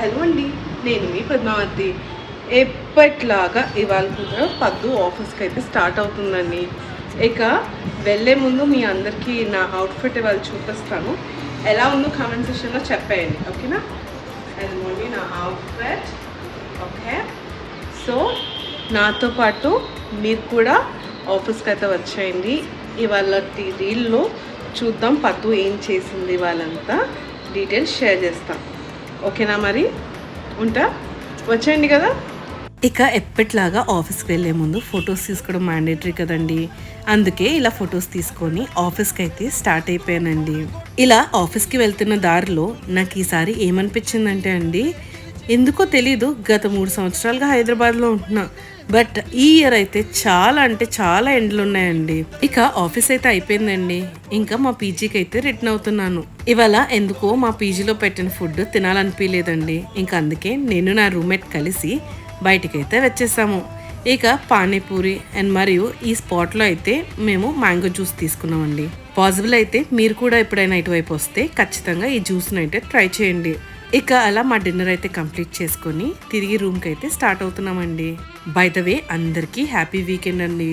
Hello అండి, నేను మీ పద్మావతి. ఎప్పట్లాగా ఇవాళ కూడా పద్దు ఆఫీస్కి అయితే స్టార్ట్ అవుతుందండి. ఇక వెళ్ళే ముందు మీ అందరికీ నా అవుట్ఫిట్ ఇవాళ చూపిస్తాను. ఎలా ఉందో కామెంట్ సెక్షన్లో చెప్పేయండి, ఓకేనా? అదిగోండి నా అవుట్ఫిట్. ఓకే, సో నాతో పాటు మీరు కూడా ఆఫీస్కి అయితే వచ్చేయండి. ఇవాళ రీల్లో చూద్దాం పద్దు ఏం చేసింది, వాళ్ళంతా డీటెయిల్స్ షేర్ చేస్తాం. ఓకేనా? మరి ఉంటా, వచ్చేయండి కదా. ఇక ఎప్పటిలాగా ఆఫీస్కి వెళ్ళే ముందు ఫొటోస్ తీసుకోవడం మ్యాండేటరీ కదండి. అందుకే ఇలా ఫొటోస్ తీసుకొని ఆఫీస్కి అయితే స్టార్ట్ అయిపోయానండి. ఇలా ఆఫీస్కి వెళ్తున్న దారిలో నాకు ఈసారి ఏమనిపించిందంటే అండి, ఎందుకో తెలీదు, గత 3 సంవత్సరాలుగా హైదరాబాద్లో ఉంటున్నా, బట్ ఈ ఇయర్ అయితే చాలా అంటే చాలా ఎండలు ఉన్నాయండి. ఇక ఆఫీస్ అయితే అయిపోయిందండి, ఇంకా మా పీజీకి అయితే రిటర్న్ అవుతున్నాను. ఇవాళ ఎందుకో మా పీజీలో పెట్టిన ఫుడ్ తినాలనిపించలేదండి. ఇంకా అందుకే నేను నా రూమ్మేట్ కలిసి బయటికైతే వచ్చేసాము. ఇక పానీపూరి అండ్ మరియు ఈ స్పాట్లో అయితే మేము మ్యాంగో జ్యూస్ తీసుకున్నామండి. పాసిబుల్ అయితే మీరు కూడా ఎప్పుడైనా ఇటువైపు వస్తే ఖచ్చితంగా ఈ జ్యూస్ని అయితే ట్రై చేయండి. ఇక అలా మా డిన్నర్ అయితే కంప్లీట్ చేసుకొని తిరిగి రూమ్కి అయితే స్టార్ట్ అవుతున్నామండి. బై ద వే అందరికీ హ్యాపీ వీకెండ్ అండి.